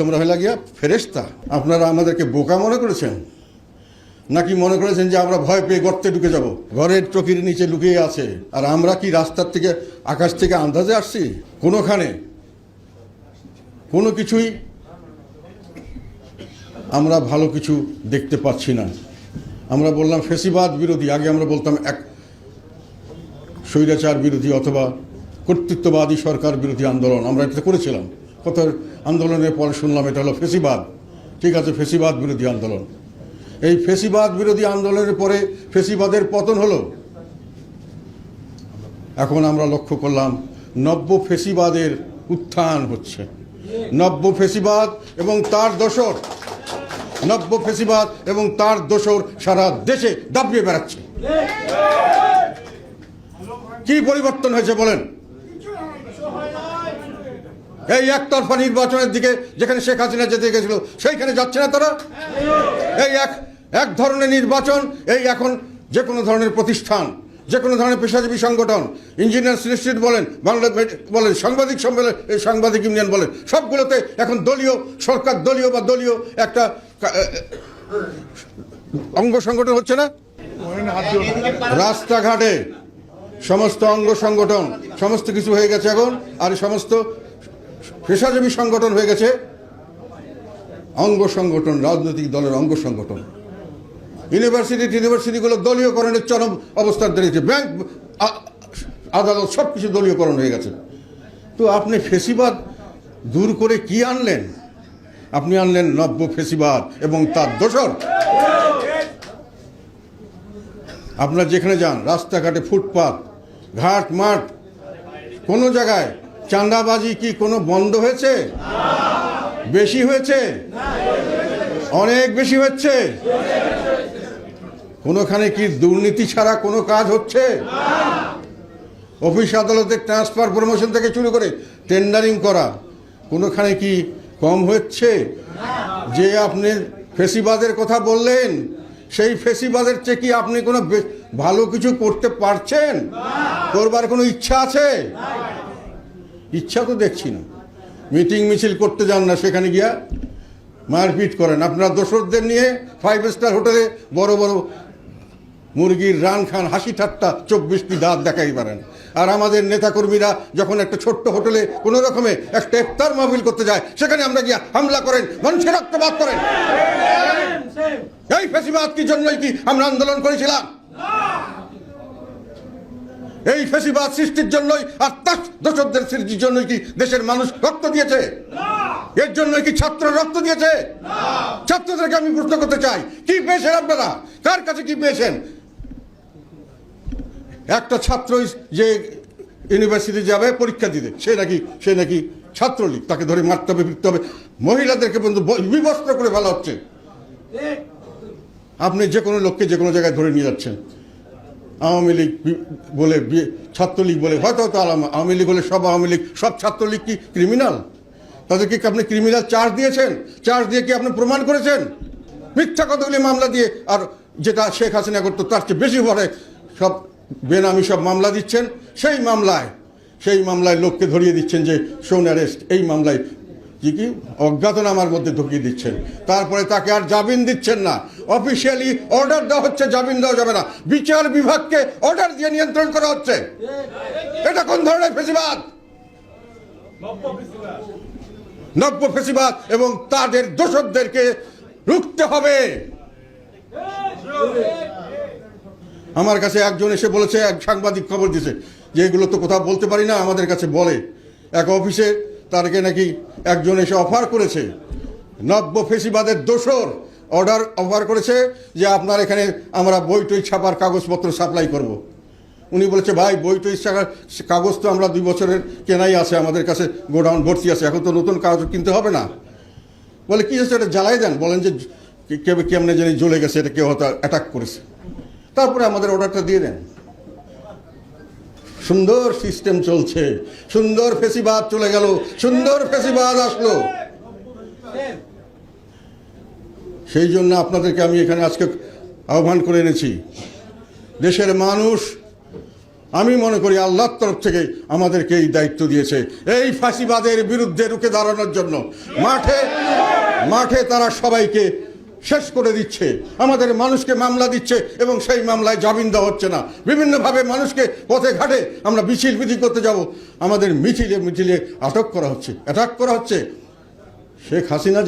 তোমরা হইলা গিয়া ফেরেশতা। আপনারা আমাদেরকে বোকা মনে করেছেন, নাকি মনে করেছেন যে আমরা ভয় পেয়ে গর্তে ঢুকে যাব? ঘরের চকির নিচে লুকিয়ে আছে, আর আমরা কি রাস্তার থেকে আকাশ থেকে আন্দাজে আসছি? কোনোখানে কোনো কিছুই আমরা ভালো কিছু দেখতে পাচ্ছি না। আমরা বললাম ফেসিবাদ বিরোধী, আগে আমরা বলতাম এক স্বৈরাচার বিরোধী অথবা কর্তৃত্ববাদী সরকার বিরোধী আন্দোলন। আমরা এটা করেছিলাম, কত আন্দোলনের পরে শুনলাম এটা হলো ফেসিবাদ। ঠিক আছে, ফেসিবাদ বিরোধী আন্দোলন। এই ফেসিবাদ বিরোধী আন্দোলনের পরে ফেসিবাদের পতন হলো। এখন আমরা লক্ষ্য করলাম নব্য ফেসিবাদের উত্থান হচ্ছে। নব্য ফেসিবাদ এবং তার দোসর, নব্য ফেসিবাদ এবং তার দোসর সারা দেশে দাপিয়ে বেড়াচ্ছে। কি পরিবর্তন হয়েছে বলেন? এই একতরফা নির্বাচনের দিকে যেখানে শেখ হাসিনা যেতে গেছিল সেইখানে যাচ্ছে না তারা। এই এক ধরনের নির্বাচন, এই এখন যে কোনো ধরনের প্রতিষ্ঠান, যে কোনো ধরনের পেশাজীবী সংগঠন, ইঞ্জিনিয়ার্স ইনস্টিটিউট বলেন, বাংলা বলেন, সাংবাদিক সম্মেলন, সাংবাদিক ইউনিয়ন বলেন, সবগুলোতে এখন দলীয় সরকার, দলীয় বা দলীয় একটা অঙ্গ সংগঠন হচ্ছে না। রাস্তাঘাটে সমস্ত অঙ্গ সংগঠন সমস্ত কিছু হয়ে গেছে এখন, আর সমস্ত পেশাজীবী সংগঠন হয়ে গেছে অঙ্গ সংগঠন, রাজনৈতিক দলের অঙ্গ সংগঠন। ইউনিভার্সিটিগুলো দলীয়করণের চরম অবস্থান দাঁড়িয়েছে। ব্যাংক, আদালত সব কিছু দলীয়করণ হয়ে গেছে। তো আপনি ফেসিবাদ দূর করে কি আনলেন? আপনি আনলেন নব্য ফেসিবাদ এবং তার দোসর। আপনারা যেখানে যান, রাস্তাঘাটে, ফুটপাত, ঘাট, মাঠ, কোনো জায়গায় চাঁদাবাজি কি কোনো বন্ধ হয়েছে? বেশি হয়েছে, অনেক বেশি হচ্ছে। কোনোখানে কি দুর্নীতি ছাড়া কোনো কাজ হচ্ছে? অফিস আদালতে ট্রান্সফার, প্রমোশন থেকে শুরু করে টেন্ডারিং করা কোনোখানে কি কম হচ্ছে? যে আপনি ফেসিবাদের কথা বললেন, সেই ফেসিবাদের চেয়ে কি আপনি কোনো ভালো কিছু করতে পারছেন? করবার কোনো ইচ্ছা আছে? ইচ্ছা তো দেখছি না। মিটিং মিছিল করতে যান না, সেখানে গিয়া মারপিট করেন। আপনারা দোসরদের নিয়ে 5 স্টার হোটেলে বড় বড় মুরগির রান খান, হাসি ঠাট্টা, 24টি দাঁত দেখাই পারেন। আর আমাদের নেতাকর্মীরা যখন একটা ছোট্ট হোটেলে কোনো রকমে একটা ইফতার মাহফিল করতে যায়, সেখানে আমরা গিয়া হামলা করেন, মানুষের রক্তপাত করেন। এই ফেসিবাদ কি জন্যই কি আমরা আন্দোলন করেছিলাম? এই ফেসিবাদ সৃষ্টির জন্যই আর তার দোসরদের সৃষ্টির জন্যই কি দেশের মানুষ রক্ত দিয়েছে? এর জন্যই কি ছাত্র রক্ত দিয়েছে? ছাত্রদেরকে আমি প্রশ্ন করতে চাই, কি পেয়েছেন আপনারা? কার কাছে কি পেয়েছেন? একটা ছাত্র যে ইউনিভার্সিটি যাবে পরীক্ষা দিতে, সে নাকি ছাত্রলীগ, তাকে ধরে মারতে হবে, ফিরতে হবে। মহিলাদেরকে পর্যন্ত বিবস্ত্র করে ফেলা হচ্ছে। আপনি যে কোনো লোককে যে কোনো জায়গায় ধরে নিয়ে যাচ্ছেন। আওয়ামী লীগ বলে, ছাত্রলীগ বলে, হয়তো আওয়ামী লীগ হলে সব আওয়ামী লীগ, সব ছাত্রলীগ কি ক্রিমিনাল? তাদেরকে কি আপনি ক্রিমিনাল চার্জ দিয়েছেন? চার্জ দিয়ে কি আপনি প্রমাণ করেছেন? মিথ্যা কতগুলি মামলা দিয়ে, আর যেটা শেখ হাসিনা করতো তার চেয়ে বেশি পরে সব বেনামি সব মামলা দিচ্ছেন। সেই মামলায় লোককে ধরিয়ে দিচ্ছেন যে শোন অ্যারেস্ট, এই মামলায় কি অজ্ঞাতনামার মধ্যে ঢুকিয়ে দিচ্ছেন। তারপরে তাকে আর জামিন দিচ্ছেন না। অফিসিয়ালি অর্ডার দেওয়া হচ্ছে, জামিন দেওয়া যাবে না। বিচার বিভাগকে অর্ডার দিয়ে নিয়ন্ত্রণ করা হচ্ছে। এটা কোন ধরনের ফেসিবাদ? নব্য ফেসিবাদ এবং তাদের দোসরদেরকে রুখতে হবে। আমার কাছে একজন এসে বলেছে, এক সাংবাদিক খবর দিয়েছে যে এগুলো তো কোথাও বলতে পারি না, আমাদের কাছে বলে। এক অফিসে তারকে নাকি একজন এসে অফার করেছে, নব্য ফেসিবাদের দোসর অফার করেছে যে আপনার এখানে আমরা বই টই ছাপার কাগজপত্র সাপ্লাই করব। উনি বলেছে, ভাই বই টই ছাপার কাগজ তো আমরা 2 বছরের কেনাই আছে, আমাদের কাছে গোডাউন ভর্তি আছে, এখন তো নতুন কাগজ কিনতে হবে না। বলে কি হচ্ছে, এটা জ্বালাই দেন। বলেন যে কেমনে জানি জ্বলে গেছে, এটা কেউ হয়তো অ্যাটাক করেছে, তারপরে আমাদের অর্ডারটা দিয়ে দেন। সুন্দর সিস্টেম চলছে, সুন্দর ফেসিবাদ চলে গেল, সুন্দর ফেসিবাদ আসলো। সেই জন্য আপনাদেরকে আমি এখানে আজকে আহ্বান করে এনেছি। দেশের মানুষ আমি মনে করি আল্লাহর তরফ থেকে আমাদেরকে এই দায়িত্ব দিয়েছে এই ফাঁসিবাদের বিরুদ্ধে রুখে দাঁড়ানোর জন্য। মাঠে তারা সবাইকে শেষ করে দিচ্ছে, আমাদের মানুষকে মামলা দিচ্ছে এবং সেই মামলায় জামিন দেওয়া হচ্ছে না। বিভিন্নভাবে মানুষকে পথে ঘাটে আমরা মিছিল করতে যাব, আমাদের মিছিলে আটক করা হচ্ছে, অ্যাটাক করা হচ্ছে। শেখ হাসিনা